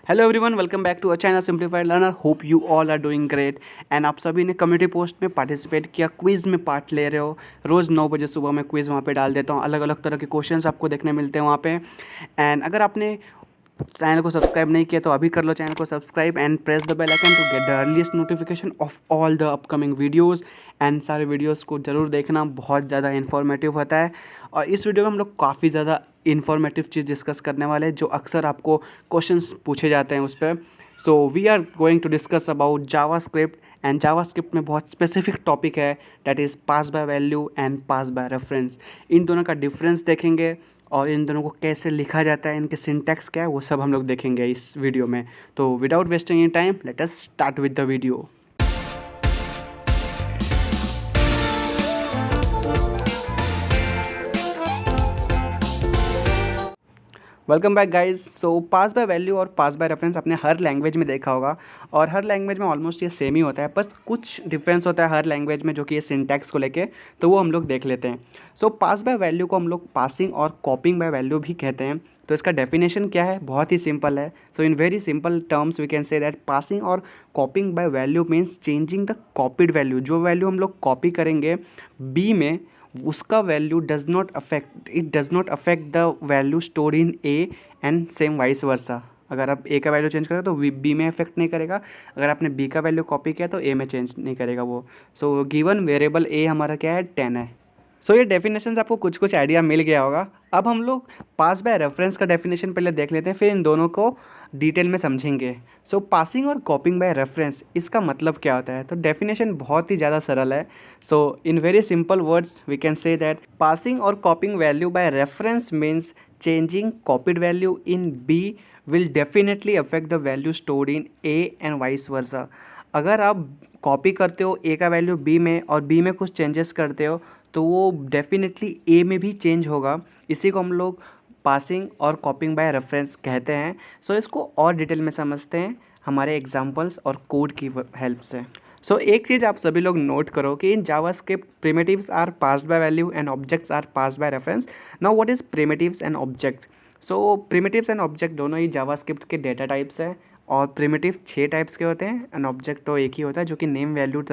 Hello everyone, welcome back to a channel Simplified Learner. Hope you all are doing great. And आप सभी ने community post में participate किया, quiz में part ले रहे हो। रोज़ 9 बजे सुबह मैं क्विज़ वहाँ पे डाल देता हूँ। अलग अलग तरह के क्वेश्चंस आपको देखने मिलते हैं वहाँ पे। एंड अगर आपने चैनल को सब्सक्राइब नहीं किया तो अभी कर लो चैनल को subscribe and press the bell icon to get the earliest notification of all the upcoming videos. And सारे वीडियोस को ज़रूर देखना, बहुत ज़्यादा इन्फॉर्मेटिव होता है। और इस वीडियो में हम लोग काफ़ी ज़्यादा इन्फॉर्मेटिव चीज़ डिस्कस करने वाले हैं जो अक्सर आपको क्वेश्चंस पूछे जाते हैं उस पर। So we are going to discuss about JavaScript. And JavaScript में बहुत स्पेसिफिक टॉपिक है, that is pass by value and pass by reference. इन दोनों का डिफरेंस देखेंगे और इन दोनों को कैसे लिखा जाता है, इनके सिंटैक्स क्या है, वो सब हम लोग देखेंगे इस वीडियो में। तो without wasting any time, let us start with the video. Welcome back guys. So pass by value और पास बाय रेफरेंस आपने हर लैंग्वेज में देखा होगा और हर लैंग्वेज में ऑलमोस्ट ये सेम ही होता है, बस कुछ डिफरेंस होता है हर लैंग्वेज में जो कि ये सिंटैक्स को लेके, तो वो हम लोग देख लेते हैं। सो पास बाय वैल्यू को हम लोग पासिंग और कॉपिंग बाय वैल्यू भी कहते हैं। तो इसका डेफिनेशन क्या है, बहुत ही सिंपल है। So in very simple terms we can say that passing और copying by value means changing the copied value. जो वैल्यू हम लोग कॉपी करेंगे बी में, उसका value does not affect the value store in A and same vice versa. अगर आप ए का वैल्यू चेंज करें तो बी में अफेक्ट नहीं करेगा, अगर आपने बी का वैल्यू कॉपी किया तो ए में चेंज नहीं करेगा वो। सो गिवन वेरिएबल ए हमारा क्या है, 10 है। सो ये डेफिनेशन आपको कुछ कुछ आइडिया मिल गया होगा। अब हम लोग पास बाय रेफरेंस का डेफिनेशन पहले देख लेते हैं, फिर इन दोनों को डिटेल में समझेंगे। सो पासिंग और कॉपिंग बाय रेफरेंस, इसका मतलब क्या होता है? तो डेफिनेशन बहुत ही ज़्यादा सरल है। So in very simple words we can say that passing और copying value by reference means changing copied value in B will definitely affect the value stored in A and vice versa. अगर आप copy करते हो ए का value B में और B में कुछ चेंजेस करते हो तो वो डेफिनेटली ए में भी चेंज होगा। इसी को हम लोग पासिंग और कॉपिंग बाय रेफरेंस कहते हैं। सो इसको और डिटेल में समझते हैं हमारे एग्जांपल्स और कोड की हेल्प से। सो एक चीज़ आप सभी लोग नोट करो कि in JavaScript primitives are passed by value and objects are passed by reference. Now what is primitives and object? So primitives and object दोनों ही जावास्क्रिप्ट के डेटा टाइप्स हैं और प्रिमिटिव 6 टाइप्स के होते हैं एंड ऑब्जेक्ट तो एक ही होता है जो कि नेम वैल्यू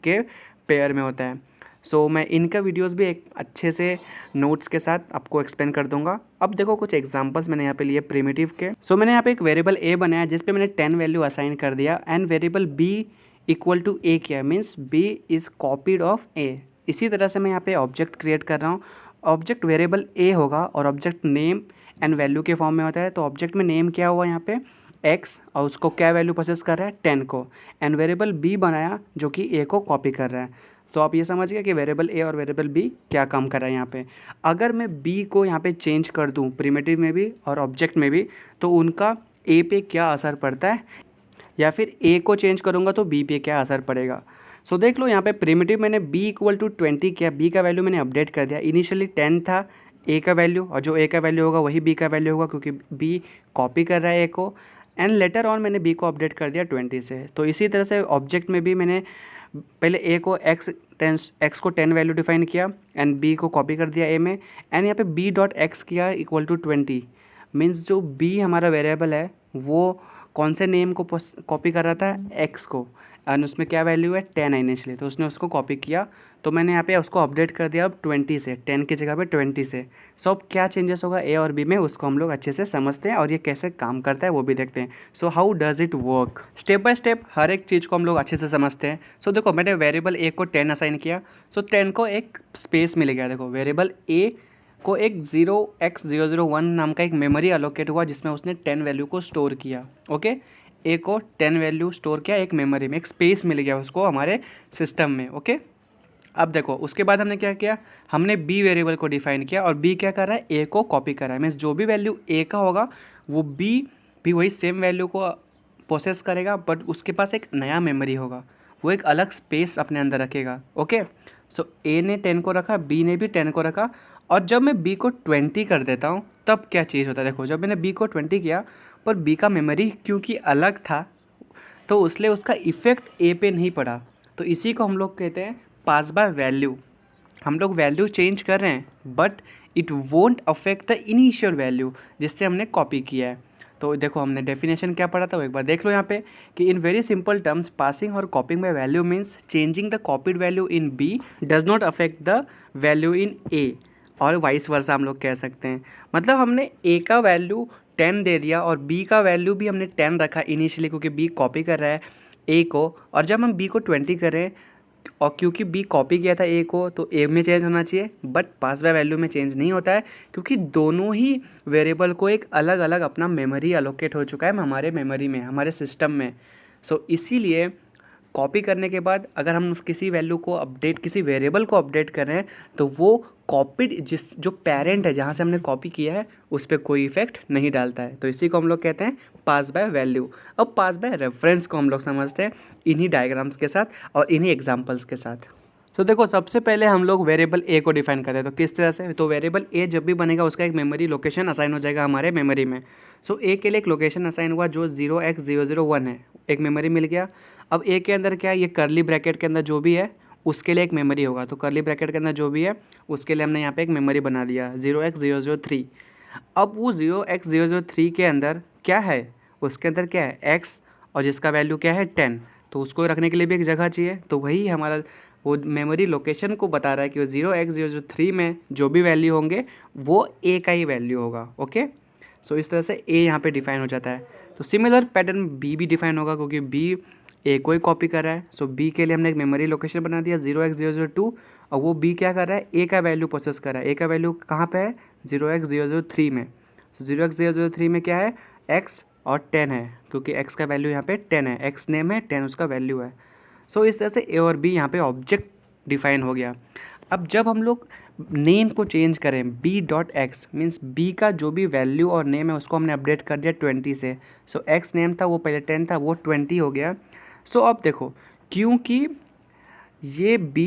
के पेयर में होता है। सो मैं इनका वीडियोस भी एक अच्छे से नोट्स के साथ आपको एक्सप्लेन कर दूंगा। अब देखो कुछ एग्जांपल्स मैंने यहाँ पे लिए प्रिमिटिव के। सो मैंने यहाँ पे एक वेरिएबल ए बनाया जिस पे मैंने 10 वैल्यू असाइन कर दिया and variable B equal to A किया, means B is copied of A. इसी तरह से मैं यहाँ पे ऑब्जेक्ट क्रिएट कर रहा हूँ। ऑब्जेक्ट वेरिएबल ए होगा और ऑब्जेक्ट नेम एंड वैल्यू के फॉर्म में होता है। तो ऑब्जेक्ट में नेम क्या हुआ यहाँ पे, एक्स, और उसको क्या वैल्यू प्रोसेस कर रहा है, 10 को। एंड वेरिएबल बी बनाया जो कि ए को कॉपी कर रहा है। तो आप ये समझ गए कि वेरिएबल ए और वेरिएबल बी क्या काम कर रहा है यहाँ पे। अगर मैं बी को यहाँ पे चेंज कर दूँ प्रिमिटिव में भी और ऑब्जेक्ट में भी, तो उनका ए पे क्या असर पड़ता है, या फिर ए को चेंज करूँगा तो बी पे क्या असर पड़ेगा। सो देख लो यहाँ पे प्रिमिटिव मैंने बी इक्वल टू 20 किया, बी का वैल्यू मैंने अपडेट कर दिया। इनिशियली 10 था ए का वैल्यू और जो ए का वैल्यू होगा वही बी का वैल्यू होगा क्योंकि बी कॉपी कर रहा है ए को। एंड लेटर ऑन मैंने बी को अपडेट कर दिया 20 से। तो इसी तरह से ऑब्जेक्ट में भी मैंने पहले ए को एक्स को 10 वैल्यू डिफाइन किया एंड बी को कॉपी कर दिया ए में एंड यहाँ पे बी डॉट एक्स किया इक्वल टू 20। मीन्स जो बी हमारा वेरिएबल है वो कौन से नेम को कॉपी कर रहा था, एक्स को, एंड उसमें क्या वैल्यू है, 10 है इनिशियली, तो उसने उसको कॉपी किया। तो मैंने यहाँ पे उसको अपडेट कर दिया अब 20 से, 10 की जगह पे 20 से। सो अब क्या चेंजेस होगा ए और बी में, उसको हम लोग अच्छे से समझते हैं और ये कैसे काम करता है वो भी देखते हैं। So how does it work, step by step हर एक चीज़ को हम लोग अच्छे से समझते हैं। सो देखो मैंने वेरिएबल ए को 10 असाइन किया, सो 10 को एक स्पेस मिल गया। देखो वेरिएबल ए को एक 0x001 नाम का एक मेमोरी अलोकेट हुआ जिसमें उसने 10 वैल्यू को स्टोर किया। ओके, ए को 10 वैल्यू स्टोर किया एक मेमोरी में, एक स्पेस मिल गया उसको हमारे सिस्टम में। ओके, अब देखो उसके बाद हमने क्या किया, हमने बी वेरिएबल को डिफाइन किया और बी क्या कर रहा है, ए को कॉपी कर रहा है। मीन्स जो भी वैल्यू ए का होगा वो बी भी वही सेम वैल्यू को प्रोसेस करेगा, बट उसके पास एक नया मेमोरी होगा, वो एक अलग स्पेस अपने अंदर रखेगा। ओके, सो ए ने 10 को रखा, बी ने भी 10 को रखा, और जब मैं बी को 20 कर देता हूँ तब क्या चीज़ होता है। देखो जब मैंने बी को 20 किया पर बी का मेमोरी क्योंकि अलग था तो इसलिए उसका इफ़ेक्ट ए पे नहीं पड़ा। तो इसी को हम लोग कहते हैं पास बाय वैल्यू। हम लोग वैल्यू चेंज कर रहे हैं but it won't affect the initial value जिससे हमने कॉपी किया है। तो देखो हमने डेफिनेशन क्या पढ़ा था वो एक बार देख लो यहाँ पे कि in very simple terms passing और copying by value means changing the copied value in B does not affect the value in A, और वाइस वर्सा हम लोग कह सकते हैं। मतलब हमने ए का वैल्यू 10 दे दिया और बी का वैल्यू भी हमने 10 रखा इनिशियली, क्योंकि बी कॉपी कर रहा है ए को, और जब हम बी को 20 करें और क्योंकि बी कॉपी किया था ए को तो ए में चेंज होना चाहिए, बट पास बाय वैल्यू में चेंज नहीं होता है, क्योंकि दोनों ही वेरिएबल को एक अलग अलग अपना मेमोरी अलोकेट हो चुका है हमारे मेमोरी में, हमारे सिस्टम में। सो इसीलिए कॉपी करने के बाद अगर हम किसी वैल्यू को अपडेट, किसी वेरिएबल को अपडेट कर रहे हैं, तो वो कॉपीड जिस जो पेरेंट है जहाँ से हमने कॉपी किया है उस पर कोई इफेक्ट नहीं डालता है। तो इसी को हम लोग कहते हैं पास बाय वैल्यू। अब पास बाय रेफरेंस को हम लोग समझते हैं इन्हीं डायग्राम्स के साथ और इन्हीं एग्जांपल्स के साथ। तो देखो सबसे पहले हम लोग वेरिएबल ए को डिफाइन करते हैं। तो किस तरह से, तो वेरिएबल ए जब भी बनेगा उसका एक मेमोरी लोकेशन असाइन हो जाएगा हमारे मेमोरी में। सो ए के लिए एक लोकेशन असाइन हुआ जो 0x001 है, एक मेमोरी मिल गया। अब ए के अंदर क्या है, ये करली ब्रैकेट के अंदर जो भी है उसके लिए एक मेमोरी होगा। तो करली ब्रैकेट के अंदर जो भी है उसके लिए हमने यहाँ पे एक मेमोरी बना दिया 0x003। अब वो 0x003 के अंदर क्या है, उसके अंदर क्या है x, और जिसका वैल्यू क्या है 10, तो उसको रखने के लिए भी एक जगह चाहिए। तो वही हमारा वो मेमोरी लोकेशन को बता रहा है कि वो 0x003 में जो भी वैल्यू होंगे वो ए का ही वैल्यू होगा। ओके, सो इस तरह से ए यहाँ पे डिफाइन हो जाता है। तो सिमिलर पैटर्न बी भी डिफाइन होगा, क्योंकि बी ए को ही कॉपी कर रहा है। सो बी के लिए हमने एक मेमोरी लोकेशन बना दिया 0x002, और वो बी क्या कर रहा है, ए का वैल्यू प्रोसेस कर रहा है। ए का वैल्यू कहाँ पे है, 0x003 में। सो 0x003 में क्या है, x और 10 है, क्योंकि x का वैल्यू यहाँ पे 10 है, x नेम है, 10 उसका वैल्यू है। सो इस तरह से ए और बी यहाँ पे ऑब्जेक्ट डिफाइन हो गया। अब जब हम लोग नेम को चेंज करें b.x मीन्स b का जो भी वैल्यू और नेम है उसको हमने अपडेट कर दिया 20 से। सो x नेम था वो पहले 10 था, वो 20 हो गया। सो अब देखो क्योंकि ये b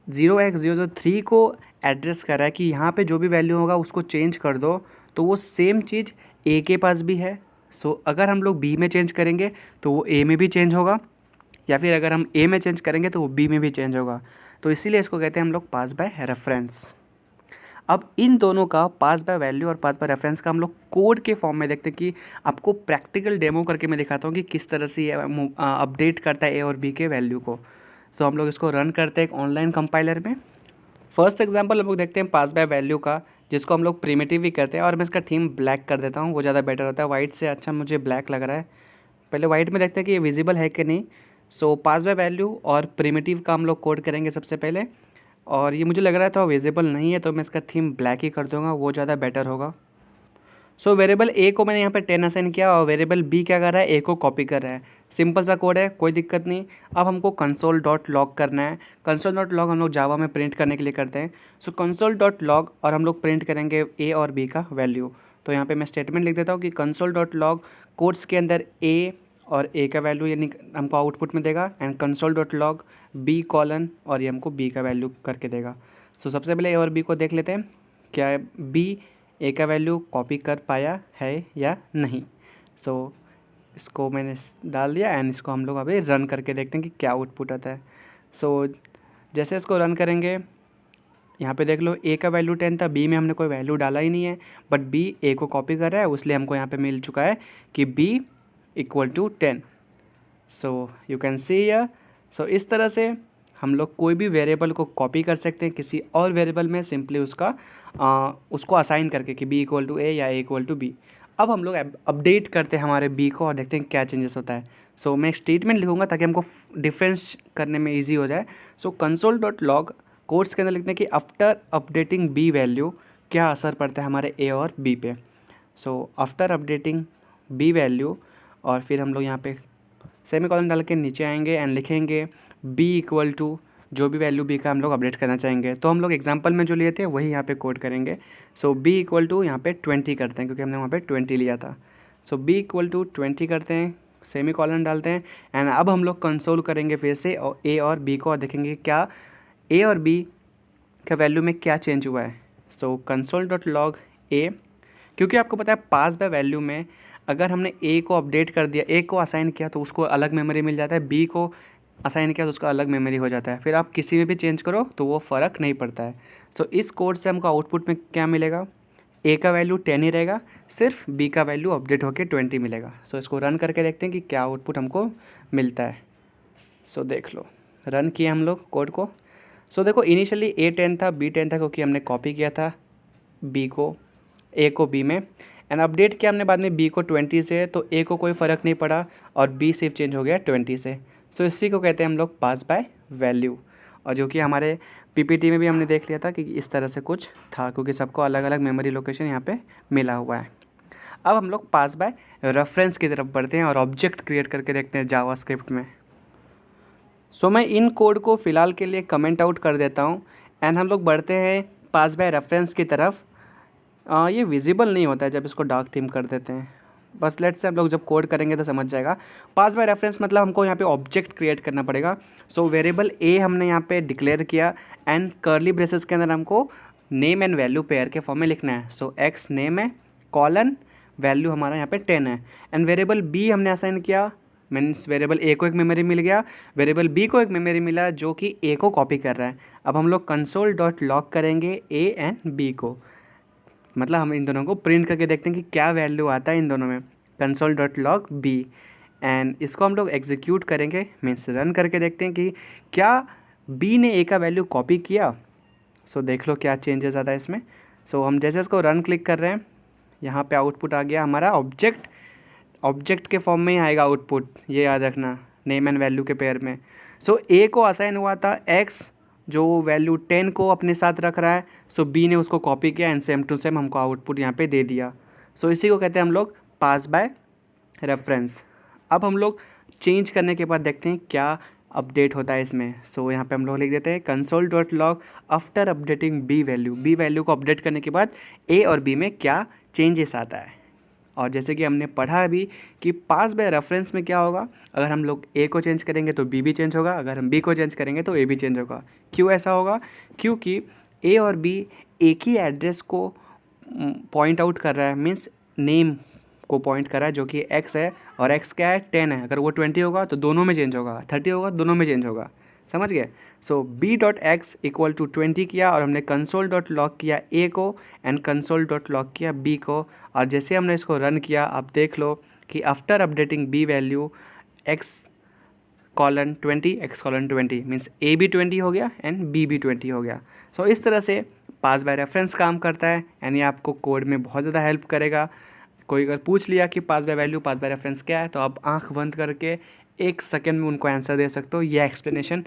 0x003 को एड्रेस कर रहा है कि यहाँ पे जो भी वैल्यू होगा उसको चेंज कर दो, तो वो सेम चीज़ a के पास भी है। सो अगर हम लोग b में चेंज करेंगे तो वो a में भी चेंज होगा, या फिर अगर हम a में चेंज करेंगे तो वो b में भी चेंज होगा। तो इसीलिए इसको कहते हैं हम लोग पास बाय रेफरेंस। अब इन दोनों का पास बाय वैल्यू और पास बाय रेफरेंस का हम लोग कोड के फॉर्म में देखते हैं कि आपको प्रैक्टिकल डेमो करके मैं दिखाता हूँ कि किस तरह से ये अपडेट करता है ए और बी के वैल्यू को। तो हम लोग इसको रन करते हैं एक ऑनलाइन कंपाइलर में। फर्स्ट एग्जांपल हम लोग देखते हैं पास बाय वैल्यू का, जिसको हम लोग प्रिमिटिव भी करते हैं, और मैं इसका थीम ब्लैक कर देता हूँ, वो ज़्यादा बेटर होता है। वाइट से अच्छा मुझे ब्लैक लग रहा है। पहले वाइट में देखते हैं कि ये विजिबल है कि नहीं। सो पास बाय वैल्यू और प्रिमिटिव का हम लोग कोड करेंगे सबसे पहले, और ये मुझे लग रहा है तो विजिबल नहीं है, तो मैं इसका थीम ब्लैक ही कर दूंगा, वो ज़्यादा बेटर होगा। सो वेरिएबल ए को मैंने यहाँ पे 10 असाइन किया और वेरिएबल बी क्या कर रहा है, ए को कॉपी कर रहा है। सिंपल सा कोड है, कोई दिक्कत नहीं। अब हमको console.log करना है। console.log हम लोग जावा में प्रिंट करने के लिए करते हैं। सो console.log और हम लोग प्रिंट करेंगे ए और बी का वैल्यू। तो यहाँ पे मैं स्टेटमेंट लिख देता हूँ कि console.log कोड्स के अंदर ए और ए का वैल्यू यानी हमको आउटपुट में देगा, एंड console.log बी कॉलन और ये हमको बी का वैल्यू करके देगा। सो सबसे पहले ए और बी को देख लेते हैं, क्या बी ए का वैल्यू कॉपी कर पाया है या नहीं। सो इसको मैंने डाल दिया, एंड इसको हम लोग अभी रन करके देखते हैं कि क्या आउटपुट आता है। सो जैसे इसको रन करेंगे, यहाँ पे देख लो ए का वैल्यू 10 था, बी में हमने कोई वैल्यू डाला ही नहीं है, बट बी ए को कॉपी कर रहा है, इसलिए हमको यहाँ पे मिल चुका है कि b equal to 10। So you can see here. So इस तरह से हम लोग कोई भी वेरिएबल को कॉपी कर सकते हैं किसी और वेरिएबल में, सिंपली उसको असाइन करके कि b इक्वल टू ए या a इक्वल टू बी। अब हम लोग अपडेट करते हैं हमारे b को और देखते हैं क्या चेंजेस होता है। सो मैं एक स्टेटमेंट लिखूंगा ताकि हमको डिफरेंस करने में ईजी हो जाए। सो console.log कोड्स के अंदर लिखते हैं कि आफ्टर अपडेटिंग b वैल्यू क्या असर पड़ता है हमारे a और b पे। So after updating b value, और फिर हम लोग यहाँ पे सेमीकोलन डाल के नीचे आएंगे एंड लिखेंगे b इक्वल टू जो भी वैल्यू b का हम लोग अपडेट करना चाहेंगे। तो हम लोग एग्जांपल में जो लिए थे वही यहाँ पे कोड करेंगे। सो b इक्वल टू यहाँ पे 20 करते हैं, क्योंकि हमने वहाँ पे 20 लिया था। सो b इक्वल टू 20 करते हैं, सेमीकोलन डालते हैं, एंड अब हम लोग कंसोल करेंगे फिर से और a और b को, और देखेंगे क्या a और b का वैल्यू में क्या चेंज हुआ है। सो console.log a, क्योंकि आपको पता है पास बाय वैल्यू में अगर हमने a को अपडेट कर दिया, a को असाइन किया तो उसको अलग मेमोरी मिल जाता है, b को असाइन किया तो उसका अलग मेमोरी हो जाता है। फिर आप किसी में भी चेंज करो तो वो फ़र्क नहीं पड़ता है। सो इस कोड से हमको आउटपुट में क्या मिलेगा ए का वैल्यू 10 ही रहेगा, सिर्फ बी का वैल्यू अपडेट होकर 20 मिलेगा। सो इसको रन करके देखते हैं कि क्या आउटपुट हमको मिलता है। सो देख लो, रन किए हम लोग कोड को। सो देखो इनिशियली ए 10 था, बी 10 था, क्योंकि हमने कॉपी किया था बी को ए को बी में, एंड अपडेट किया हमने बाद में बी को 20 से, तो ए को कोई फ़र्क नहीं पड़ा और बी सिर्फ चेंज हो गया 20 से। सो इसी को कहते हैं हम लोग पास बाय वैल्यू, और जो कि हमारे पीपीटी में भी हमने देख लिया था कि इस तरह से कुछ था, क्योंकि सबको अलग अलग मेमोरी लोकेशन यहाँ पे मिला हुआ है। अब हम लोग पास बाय रेफरेंस की तरफ बढ़ते हैं और ऑब्जेक्ट क्रिएट करके देखते हैं जावास्क्रिप्ट में। सो मैं इन कोड को फ़िलहाल के लिए कमेंट आउट कर देता हूँ, एंड हम लोग बढ़ते हैं पास बाय रेफरेंस की तरफ। ये विजिबल नहीं होता है जब इसको डार्क थीम कर देते हैं, बस लेट्स से हम लोग जब कोड करेंगे तो समझ जाएगा। पास बाय रेफरेंस मतलब हमको यहाँ पे ऑब्जेक्ट क्रिएट करना पड़ेगा। सो वेरिएबल ए हमने यहाँ पे डिक्लेयर किया, एंड कर्ली ब्रेसेस के अंदर हमको नेम एंड वैल्यू पेयर के फॉर्म में लिखना है। सो एक्स नेम है, कॉलन वैल्यू हमारा यहाँ पे 10 है, एंड वेरिएबल बी हमने असाइन किया, मीन्स वेरिएबल ए को एक मेमोरी मिल गया, वेरिएबल बी को एक मेमोरी मिला जो कि ए को कॉपी कर रहा है। अब हम लोग कंसोल डॉट लॉग करेंगे ए एंड बी को, मतलब हम इन दोनों को प्रिंट करके देखते हैं कि क्या वैल्यू आता है इन दोनों में, console dot log b, and इसको हम लोग एग्जीक्यूट करेंगे, मीन्स रन करके देखते हैं कि क्या बी ने ए का वैल्यू कॉपी किया। सो देख लो क्या चेंजेस आता है इसमें। सो हम जैसे इसको रन क्लिक कर रहे हैं, यहाँ पे आउटपुट आ गया हमारा ऑब्जेक्ट के फॉर्म में ही आएगा आउटपुट, ये याद रखना, नेम एंड वैल्यू के पेयर में। सो ए को असाइन हुआ था एक्स, जो वैल्यू 10 को अपने साथ रख रहा है, सो बी ने उसको कॉपी किया एंड सेम टू सेम हमको आउटपुट यहाँ पे दे दिया। सो इसी को कहते हैं हम लोग पास बाय रेफरेंस। अब हम लोग चेंज करने के बाद देखते हैं क्या अपडेट होता है इसमें। सो यहाँ पे हम लोग लिख देते हैं console dot log after updating B value को अपडेट करने के बाद ए और बी में क्या चेंजेस आता है। और जैसे कि हमने पढ़ा अभी कि पास बाय रेफरेंस में क्या होगा, अगर हम लोग ए को चेंज करेंगे तो बी भी चेंज होगा, अगर हम बी को चेंज करेंगे तो ए भी चेंज होगा। क्यों ऐसा होगा? क्योंकि ए और बी एक ही एड्रेस को पॉइंट आउट कर रहा है, मीन्स नेम को पॉइंट कर रहा है, जो कि एक्स है, और एक्स क्या है 10 है। अगर वो 20 होगा तो दोनों में चेंज होगा, 30 होगा दोनों में चेंज होगा, समझ गए। So B dot X equal to 20 किया, और हमने कंसोल डॉट लॉग किया ए को एंड कंसोल डॉट लॉग किया बी को, और जैसे हमने इसको रन किया आप देख लो कि after updating B value X colon 20 means A भी 20 हो गया एंड बी भी 20 हो गया। सो इस तरह से पास बाय रेफरेंस काम करता है, यानी आपको कोड में बहुत ज़्यादा हेल्प करेगा। कोई अगर पूछ लिया कि pass by value pass by reference क्या है, तो आप आंख बंद करके 1 सेकेंड में उनको आंसर दे सकते हो। ये एक्सप्लेनेशन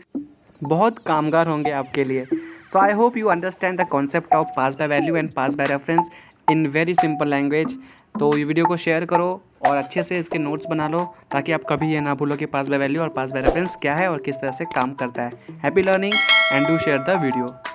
बहुत कामगार होंगे आपके लिए। So I hope you understand the concept of pass by value and pass by reference in very simple language. तो ये वीडियो को शेयर करो और अच्छे से इसके नोट्स बना लो, ताकि आप कभी ये ना भूलो कि पास बाय वैल्यू और पास बाय रेफरेंस क्या है और किस तरह से काम करता है। Happy learning and do share the video.